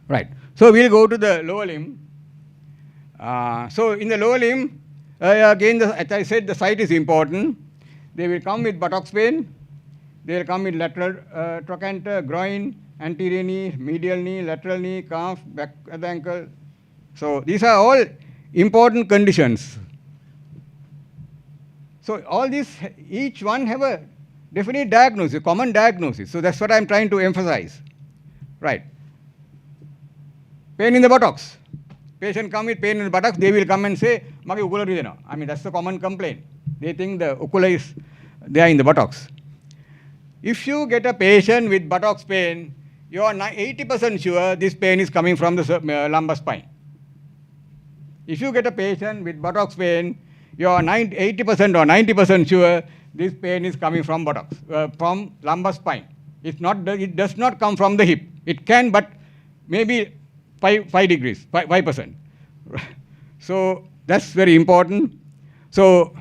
Right. So we'll go to the lower limb. So in the lower limb, again, as I said, the site is important. They will come with buttocks pain. They will come with lateral trochanter, groin, anterior knee, medial knee, lateral knee, calf, back of the ankle. So these are all important conditions. So all these, each one have a definite diagnosis, common diagnosis. So that's what I'm trying to emphasize. Right. Pain in the buttocks. Patient come with pain in the buttocks, they will come and say, "Mage ukula ridena." I mean, that's the common complaint. They think the ukula is there in the buttocks. If you get a patient with buttocks pain, you are 80% sure this pain is coming from the lumbar spine. If you get a patient with buttocks pain, you are 80% or 90% sure this pain is coming from buttocks, from lumbar spine. It does not come from the hip. It can, but maybe 5 degrees, 5%. So that's very important. So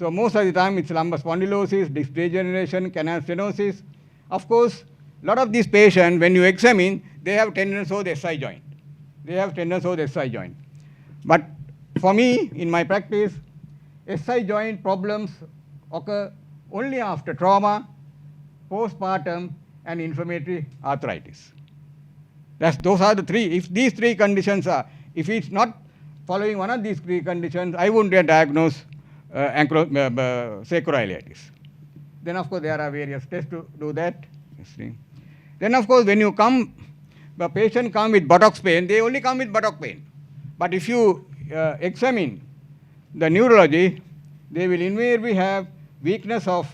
most of the time it's lumbar spondylosis, disc degeneration, canal stenosis. Of course, a lot of these patients, when you examine, they have tendons of the SI joint. They have tendons of the SI joint. But for me, in my practice, SI joint problems occur only after trauma, postpartum, and inflammatory arthritis. Those are the three. If these three conditions are, if it's not following one of these three conditions, I wouldn't diagnose sacroiliitis. Then, of course, there are various tests to do that. Then, of course, when you come, the patient come with buttocks pain, they only come with buttock pain. But if you examine the neurology, they will invariably have weakness of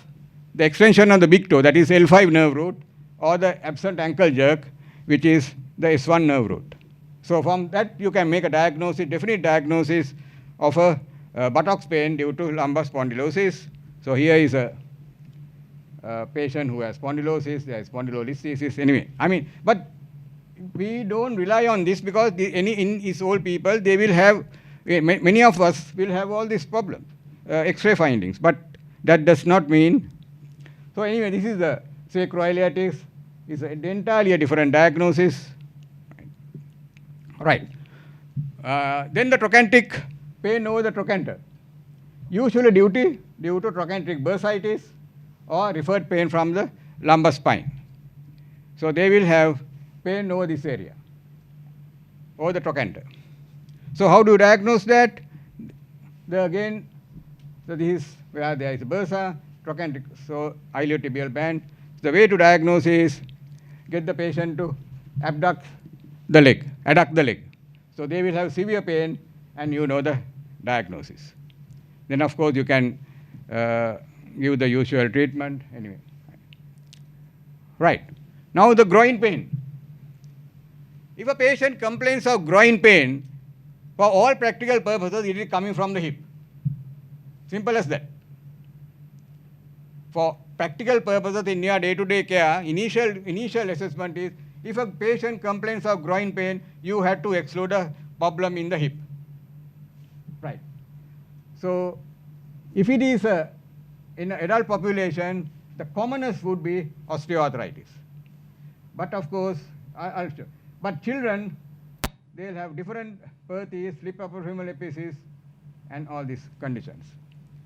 the extension of the big toe, that is L5 nerve root, or the absent ankle jerk, which is the S1 nerve root. So from that you can make a diagnosis, definite diagnosis of a buttocks pain due to lumbar spondylosis. So here is a patient who has spondylosis, there is spondylolisthesis. Anyway, I mean, but we don't rely on this because in these old people, they will have, many of us will have all these problems, X-ray findings, but that does not mean. So anyway, this is the sacroiliitis. It's entirely a different diagnosis. Right. Then the trochanteric pain over the trochanter. Usually due to trochanteric bursitis or referred pain from the lumbar spine. So they will have pain over this area, over the trochanter. So how do you diagnose that? So this is where there is bursa, trochanteric, so iliotibial band. The way to diagnose is get the patient to adduct the leg. So they will have severe pain and you know the diagnosis. Then of course you can give the usual treatment anyway. Right. Now the groin pain. If a patient complains of groin pain, for all practical purposes it is coming from the hip. Simple as that. For practical purposes in your day-to-day care, initial assessment is, if a patient complains of groin pain, you have to exclude a problem in the hip. Right. So if it is in an adult population, the commonest would be osteoarthritis. But of course, but children, they'll have different Perthes, slip upper femoral epiphysis, and all these conditions.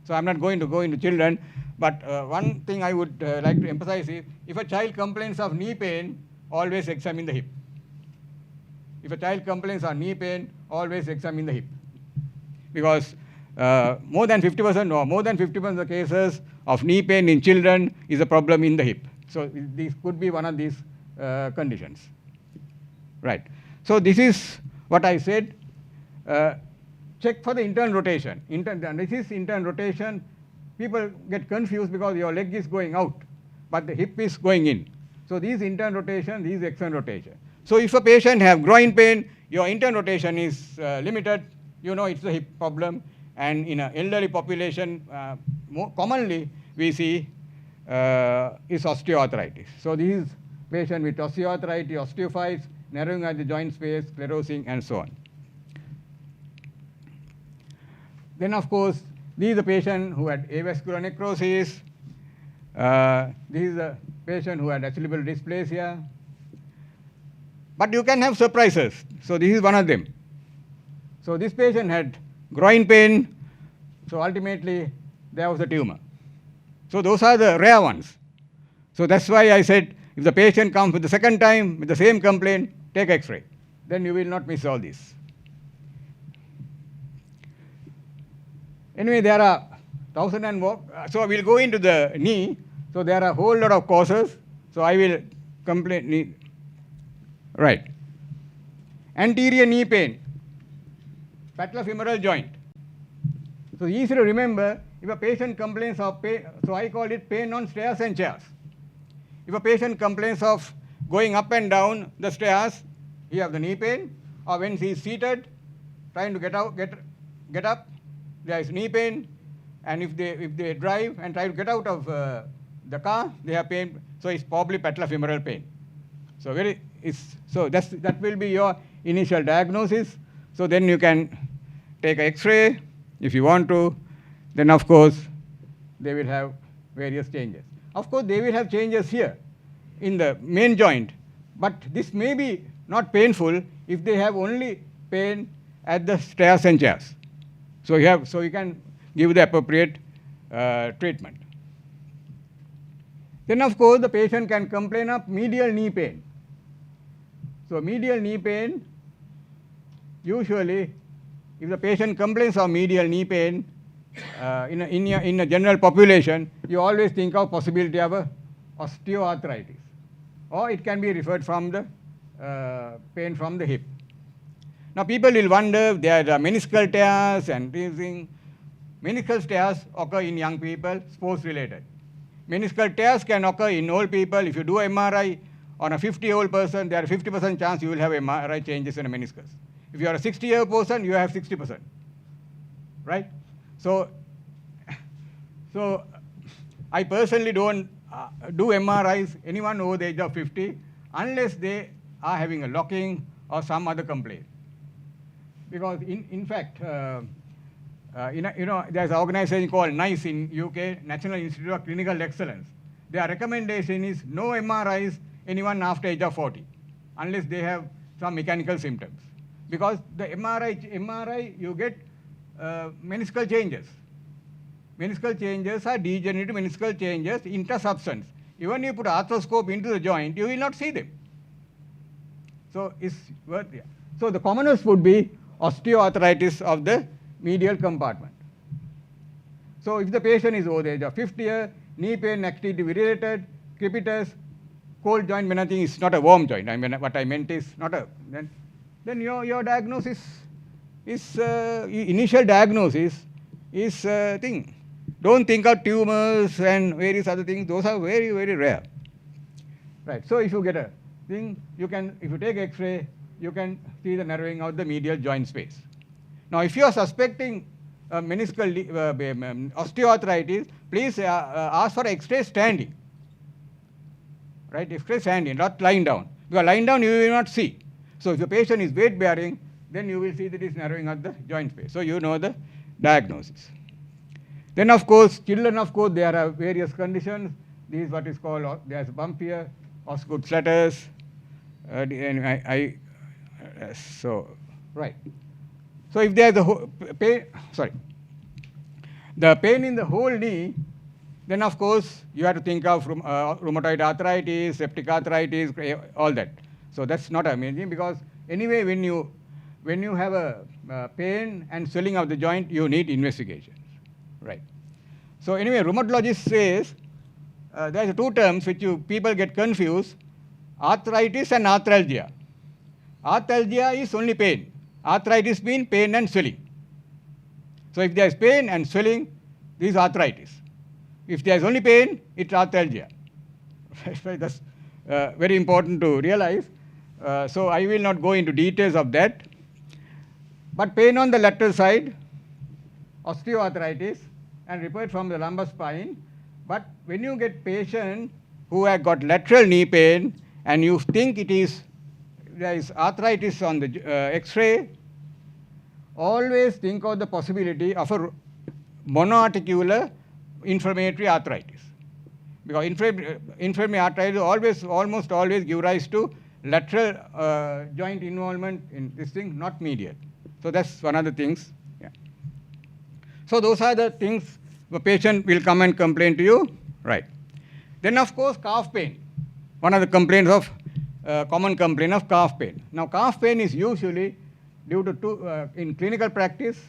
So I'm not going to go into children, but one thing I would like to emphasize is, if a child complains of knee pain, always examine the hip. If a child complains of knee pain, always examine the hip. Because more than 50% or more than 50% of the cases of knee pain in children is a problem in the hip. So this could be one of these conditions. Right. So this is what I said. Check for the internal rotation. This is internal rotation. People get confused because your leg is going out, but the hip is going in. So these internal rotation, these external rotation. So if a patient have groin pain, your internal rotation is limited, you know it's a hip problem. And in an elderly population, more commonly we see is osteoarthritis. So this is patient with osteoarthritis, osteophytes, narrowing at the joint space, sclerosing, and so on. Then of course, this is a patient who had avascular necrosis. This is a patient who had acyclical dysplasia. But you can have surprises. So this is one of them. So this patient had groin pain. So ultimately, there was a tumor. So those are the rare ones. So that's why I said, if the patient comes with the second time with the same complaint, take X-ray. Then you will not miss all this. Anyway, there are 1,001. So we'll go into the knee. So there are a whole lot of causes. So I will complain knee. Right. Anterior knee pain, patellofemoral joint. So easy to remember, if a patient complains of pain, so I call it pain on stairs and chairs. If a patient complains of going up and down the stairs, he has the knee pain, or when he is seated, trying to get up, there is knee pain, and if they drive and try to get out of the car, they have pain. So it's probably patellofemoral pain. So that will be your initial diagnosis. So then you can take an X-ray if you want to. Then of course they will have various changes. Of course they will have changes here in the main joint, but this may be not painful if they have only pain at the stairs and chairs. So you can give the appropriate treatment. Then of course the patient can complain of medial knee pain. So medial knee pain, usually if the patient complains of medial knee pain in a general population, you always think of possibility of osteoarthritis, or it can be referred from the pain from the hip. Now people will wonder if there are meniscal tears and things. Meniscal tears occur in young people, sports related. Meniscal tears can occur in old people. If you do MRI on a 50-year-old person, there are 50% chance you will have MRI changes in a meniscus. If you are a 60-year-old person, you have 60%, right? So I personally don't do MRIs anyone over the age of 50 unless they are having a locking or some other complaint. Because in fact, there's an organization called NICE in UK, National Institute of Clinical Excellence. Their recommendation is no MRIs anyone after age of 40, unless they have some mechanical symptoms. Because the MRI you get meniscal changes. Meniscal changes are degenerative meniscal changes, intersubstance. Even if you put arthroscope into the joint, you will not see them. So it's worth it. So the commonest would be osteoarthritis of the medial compartment. So if the patient is over the age of 50 years, knee pain, activity related, crepitus, cold joint, when nothing is not a warm joint. I mean, what I meant is not a, then your diagnosis is, initial diagnosis is thing. Don't think of tumors and various other things. Those are very, very rare. Right, so if you get a thing, you can, if you take X-ray, you can see the narrowing out the medial joint space. Now, if you are suspecting meniscal osteoarthritis, please ask for X-ray standing. Right, X-ray standing, not lying down. Because lying down you will not see. So if the patient is weight bearing, then you will see that it's narrowing out the joint space. So you know the diagnosis. Then of course, children, of course, there are various conditions. This is what is called, there's bump here, Osgood flutters. So, right. So if there's a pain, the pain in the whole knee, then of course you have to think of rheumatoid arthritis, septic arthritis, all that. So that's not amazing, because anyway when you have a pain and swelling of the joint, you need investigation, right? So anyway, rheumatologist says there are two terms which people get confused: arthritis and arthralgia. Arthralgia is only pain. Arthritis means pain and swelling. So if there is pain and swelling, this is arthritis. If there is only pain, it's arthralgia. That's very important to realize. So I will not go into details of that. But pain on the lateral side, osteoarthritis, and referred from the lumbar spine. But when you get patient who have got lateral knee pain and you think there is arthritis on the X-ray, always think of the possibility of a monoarticular inflammatory arthritis. Because inflammatory arthritis almost always give rise to lateral joint involvement in this thing, not medial. So that's one of the things. Yeah. So those are the things the patient will come and complain to you. Right. Then of course calf pain. One of the complaints of common complaint of calf pain. Now calf pain is usually due to two, in clinical practice,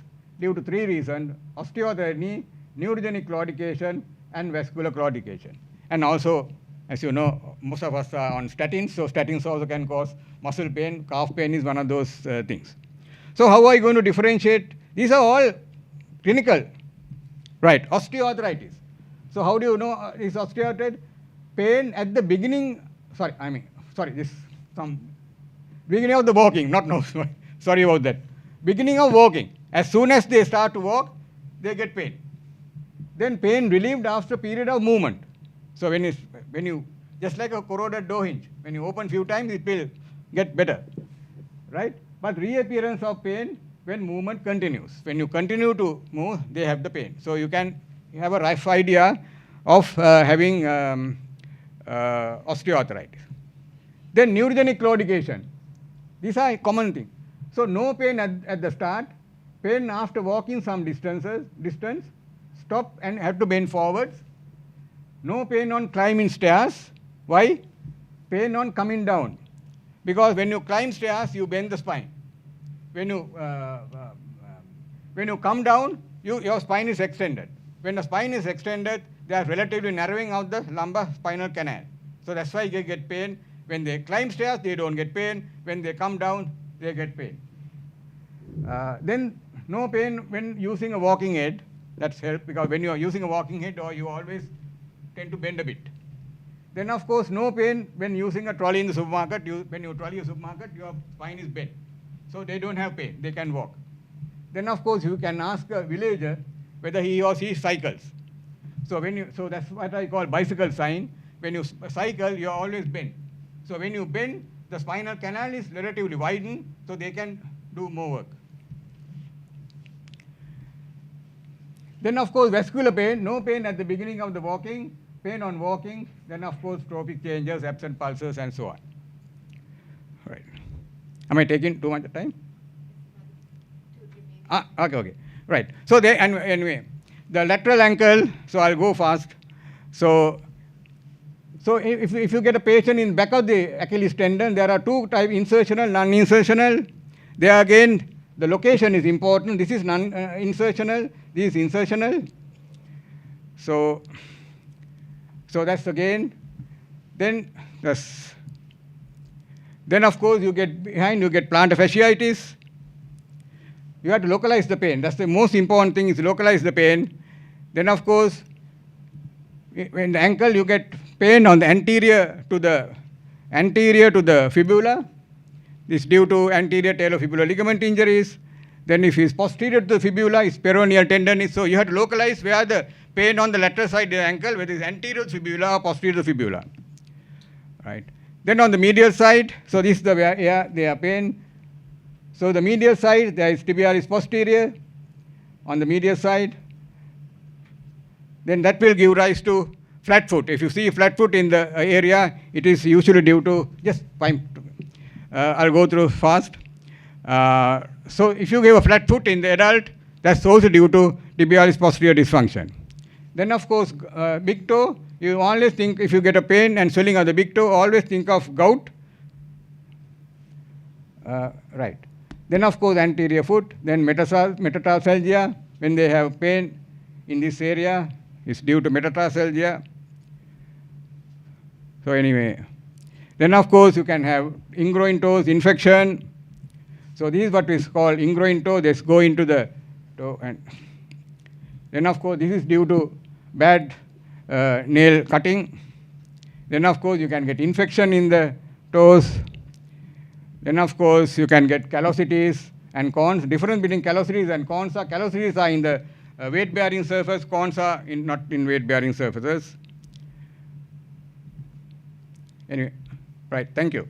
due to three reasons: osteoarthritis, neurogenic claudication, and vascular claudication. And also, as you know, most of us are on statins, so statins also can cause muscle pain. Calf pain is one of those things. So how are you going to differentiate? These are all clinical, right? Osteoarthritis. So how do you know is osteoarthritis? Pain at the beginning, this some beginning of the walking, not now, sorry about that. Beginning of walking. As soon as they start to walk, they get pain. Then pain relieved after a period of movement. So when you, just like a corroded door hinge, when you open few times, it will get better, right? But reappearance of pain when movement continues. When you continue to move, they have the pain. So you can have a rough idea of having osteoarthritis. Then neurogenic claudication. These are common things. So no pain at the start, pain after walking some distance, stop and have to bend forwards. No pain on climbing stairs. Why? Pain on coming down. Because when you climb stairs, you bend the spine. When you come down, your spine is extended. When the spine is extended, they are relatively narrowing out the lumbar spinal canal. So that's why they get pain. When they climb stairs, they don't get pain. When they come down, they get pain. Then no pain when using a walking aid. That's help, because when you are using a walking aid, or you always tend to bend a bit. Then of course no pain when using a trolley in the supermarket. When you trolley a supermarket, your spine is bent. So they don't have pain, they can walk. Then of course you can ask a villager whether he or she cycles. So that's what I call bicycle sign. When you cycle, you are always bent. So when you bend, the spinal canal is relatively widened, so they can do more work. Then of course vascular pain, no pain at the beginning of the walking, pain on walking, then of course tropic changes, absent pulses, and so on. Right. Am I taking too much time? Okay. Right. So anyway, the lateral ankle, so I'll go fast. So if you get a patient in back of the Achilles tendon, there are two types, insertional, non-insertional. There again, the location is important. This is non-insertional, this is insertional. So that's again. Then of course you get plantar fasciitis. You have to localize the pain. That's the most important thing, is localize the pain. Then of course, in the ankle you get pain on the anterior to the fibula. This is due to anterior talofibular ligament injuries. Then if it's posterior to the fibula, it's peroneal tendonitis. So you have to localize where the pain on the lateral side of the ankle, whether it's anterior to the fibula or posterior to the fibula. Right. Then on the medial side, so this is the where they are pain. So the medial side, there is tibialis posterior on the medial side. Then that will give rise to flat foot. If you see flat foot in the area, it is usually due to, I'll go through fast. So if you give a flat foot in the adult, that's also due to tibialis posterior dysfunction. Then of course, big toe, you always think, if you get a pain and swelling of the big toe, always think of gout. Right. Then of course anterior foot, then metatarsalgia, when they have pain in this area, it's due to metatarsalgia. So anyway, then of course you can have ingroin toes infection. So this is what is called ingroin toe. They go into the toe, and then of course this is due to bad nail cutting. Then of course you can get infection in the toes. Then of course you can get callosities and corns. Difference between callosities and corns are, callosities are in the weight-bearing surface, corns are not in weight-bearing surfaces. Anyway, right, thank you.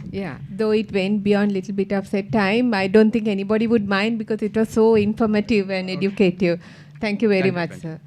Yeah, though it went beyond little bit of set time, I don't think anybody would mind, because it was so informative and educative. Thank you very much, sir.